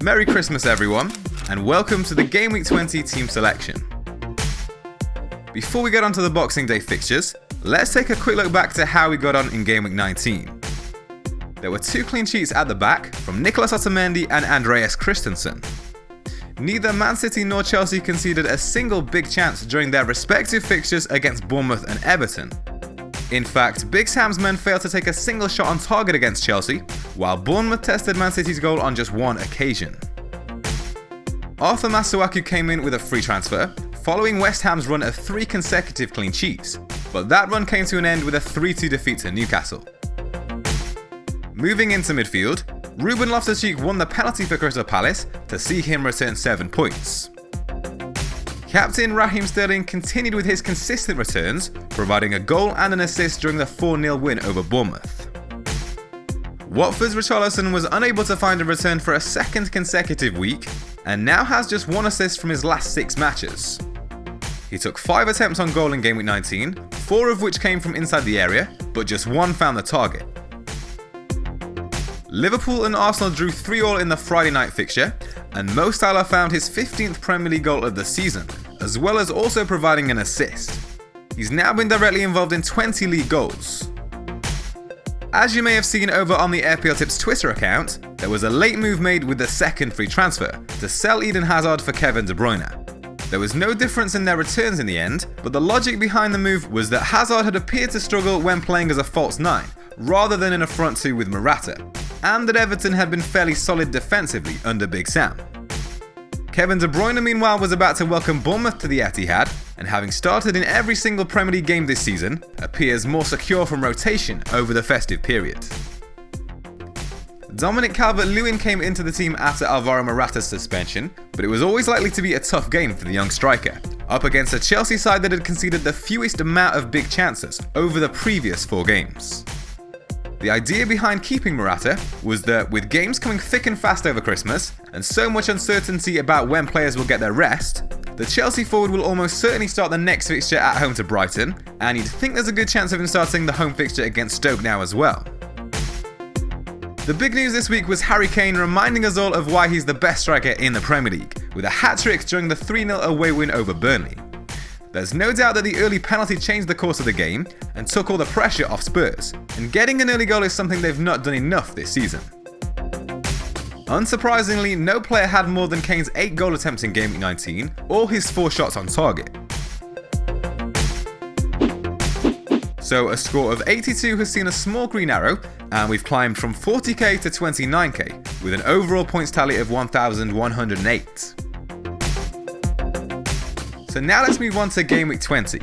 Merry Christmas everyone, and welcome to the Game Week 20 team selection. Before we get on to the Boxing Day fixtures, let's take a quick look back to how we got on in Game Week 19. There were 2 clean sheets at the back from Nicolas Otamendi and Andreas Christensen. Neither Man City nor Chelsea conceded a single big chance during their respective fixtures against Bournemouth and Everton. In fact, Big Sam's men failed to take a single shot on target against Chelsea, while Bournemouth tested Man City's goal on just one occasion. Arthur Masuaku came in with a free transfer, following West Ham's run of 3 consecutive clean sheets, but that run came to an end with a 3-2 defeat to Newcastle. Moving into midfield, Ruben Loftus-Cheek won the penalty for Crystal Palace to see him return 7 points. Captain Raheem Sterling continued with his consistent returns, providing a goal and an assist during the 4-0 win over Bournemouth. Watford's Richarlison was unable to find a return for a second consecutive week, and now has just 1 assist from his last 6 matches. He took 5 attempts on goal in Game Week 19, 4 of which came from inside the area, but just 1 found the target. Liverpool and Arsenal drew 3-3 in the Friday night fixture, and Mo Salah found his 15th Premier League goal of the season, as well as also providing an assist. He's now been directly involved in 20 league goals. As you may have seen over on the FPLtips Twitter account, there was a late move made with the second free transfer to sell Eden Hazard for Kevin De Bruyne. There was no difference in their returns in the end, but the logic behind the move was that Hazard had appeared to struggle when playing as a false 9, rather than in a front 2 with Morata, and that Everton had been fairly solid defensively under Big Sam. Kevin De Bruyne meanwhile was about to welcome Bournemouth to the Etihad, and having started in every single Premier League game this season, appears more secure from rotation over the festive period. Dominic Calvert-Lewin came into the team after Alvaro Morata's suspension, but it was always likely to be a tough game for the young striker, up against a Chelsea side that had conceded the fewest amount of big chances over the previous 4 games. The idea behind keeping Morata was that with games coming thick and fast over Christmas, and so much uncertainty about when players will get their rest, the Chelsea forward will almost certainly start the next fixture at home to Brighton, and you'd think there's a good chance of him starting the home fixture against Stoke now as well. The big news this week was Harry Kane reminding us all of why he's the best striker in the Premier League, with a hat-trick during the 3-0 away win over Burnley. There's no doubt that the early penalty changed the course of the game and took all the pressure off Spurs, and getting an early goal is something they've not done enough this season. Unsurprisingly, no player had more than Kane's 8 goal attempts in Game Week 19, or his 4 shots on target. So a score of 82 has seen a small green arrow, and we've climbed from 40k to 29k, with an overall points tally of 1,108. So now let's move on to Game Week 20.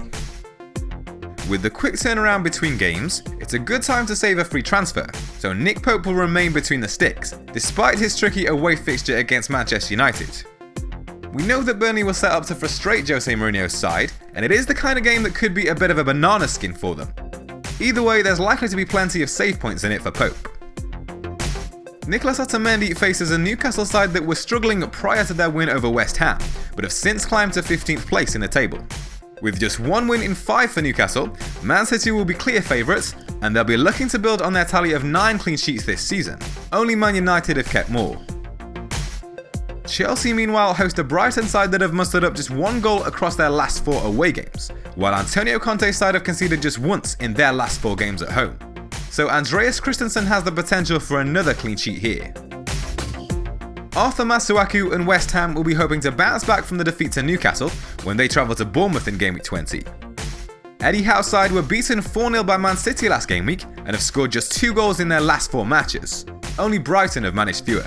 With the quick turnaround between games, it's a good time to save a free transfer, so Nick Pope will remain between the sticks, despite his tricky away fixture against Manchester United. We know that Burnley will set up to frustrate Jose Mourinho's side, and it is the kind of game that could be a bit of a banana skin for them. Either way, there's likely to be plenty of save points in it for Pope. Nicolas Otamendi faces a Newcastle side that was struggling prior to their win over West Ham, but have since climbed to 15th place in the table. With just 1 win in 5 for Newcastle, Man City will be clear favourites, and they'll be looking to build on their tally of 9 clean sheets this season. Only Man United have kept more. Chelsea meanwhile host a Brighton side that have mustered up just 1 goal across their last 4 away games, while Antonio Conte's side have conceded just once in their last 4 games at home. So Andreas Christensen has the potential for another clean sheet here. Arthur Masuaku and West Ham will be hoping to bounce back from the defeat to Newcastle when they travel to Bournemouth in Game Week 20. Eddie Howe's side were beaten 4-0 by Man City last game week and have scored just 2 goals in their last 4 matches. Only Brighton have managed fewer.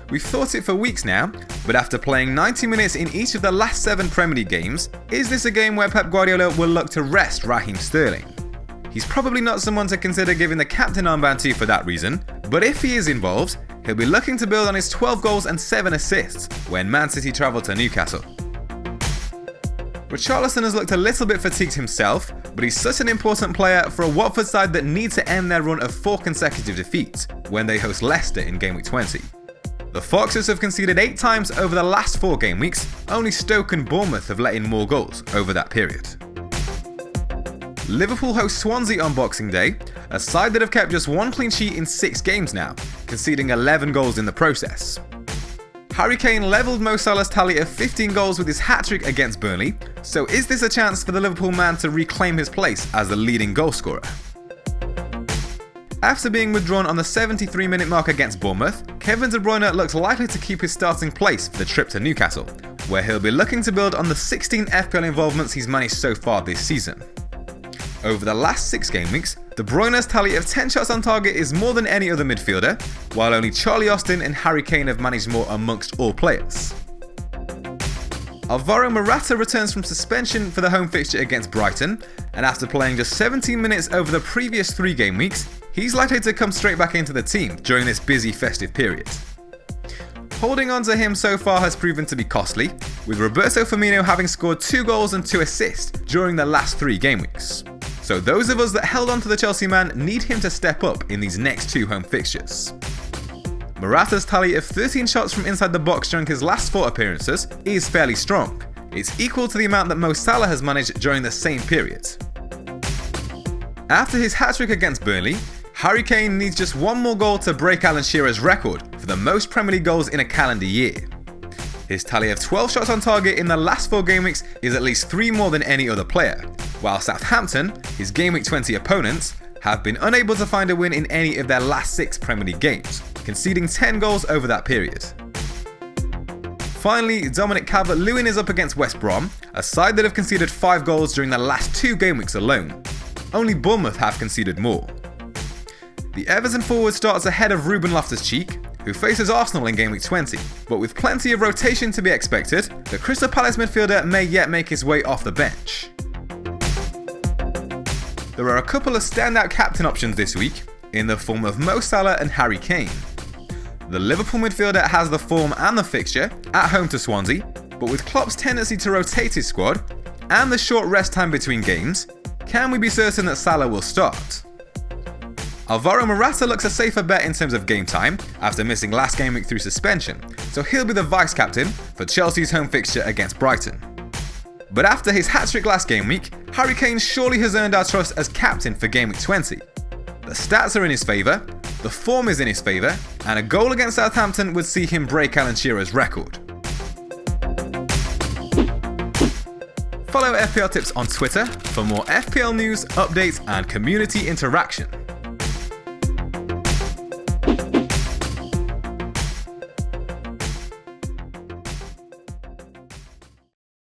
We've thought it for weeks now, but after playing 90 minutes in each of the last 7 Premier League games, is this a game where Pep Guardiola will look to rest Raheem Sterling? He's probably not someone to consider giving the captain armband to for that reason, but if he is involved, he'll be looking to build on his 12 goals and 7 assists when Man City travel to Newcastle. Richarlison has looked a little bit fatigued himself, but he's such an important player for a Watford side that need to end their run of 4 consecutive defeats when they host Leicester in Game Week 20. The Foxes have conceded 8 times over the last 4 game weeks, only Stoke and Bournemouth have let in more goals over that period. Liverpool host Swansea on Boxing Day, a side that have kept just 1 clean sheet in 6 games now, conceding 11 goals in the process. Harry Kane levelled Mo Salah's tally of 15 goals with his hat-trick against Burnley, so is this a chance for the Liverpool man to reclaim his place as the leading goalscorer? After being withdrawn on the 73-minute mark against Bournemouth, Kevin De Bruyne looks likely to keep his starting place for the trip to Newcastle, where he'll be looking to build on the 16 FPL involvements he's managed so far this season. Over the last 6 game weeks, De Bruyne's tally of 10 shots on target is more than any other midfielder, while only Charlie Austin and Harry Kane have managed more amongst all players. Alvaro Morata returns from suspension for the home fixture against Brighton, and after playing just 17 minutes over the previous 3 game weeks, he's likely to come straight back into the team during this busy festive period. Holding on to him so far has proven to be costly, with Roberto Firmino having scored 2 goals and 2 assists during the last 3 game weeks. So those of us that held on to the Chelsea man need him to step up in these next 2 home fixtures. Morata's tally of 13 shots from inside the box during his last 4 appearances is fairly strong. It's equal to the amount that Mo Salah has managed during the same period. After his hat-trick against Burnley, Harry Kane needs just 1 more goal to break Alan Shearer's record for the most Premier League goals in a calendar year. His tally of 12 shots on target in the last 4 game weeks is at least 3 more than any other player, while Southampton, his Game Week 20 opponents, have been unable to find a win in any of their last 6 Premier League games, conceding 10 goals over that period. Finally, Dominic Calvert Lewin is up against West Brom, a side that have conceded 5 goals during the last 2 game weeks alone. Only Bournemouth have conceded more. The Everton forward starts ahead of Ruben Loftus-Cheek, who faces Arsenal in Game Week 20, but with plenty of rotation to be expected, the Crystal Palace midfielder may yet make his way off the bench. There are a couple of standout captain options this week, in the form of Mo Salah and Harry Kane. The Liverpool midfielder has the form and the fixture, at home to Swansea, but with Klopp's tendency to rotate his squad, and the short rest time between games, can we be certain that Salah will start? Alvaro Morata looks a safer bet in terms of game time, after missing last game week through suspension, so he'll be the vice-captain for Chelsea's home fixture against Brighton. But after his hat-trick last game week, Harry Kane surely has earned our trust as captain for Game Week 20. The stats are in his favour, the form is in his favour, and a goal against Southampton would see him break Alan Shearer's record. Follow FPL Tips on Twitter for more FPL news, updates, and community interaction.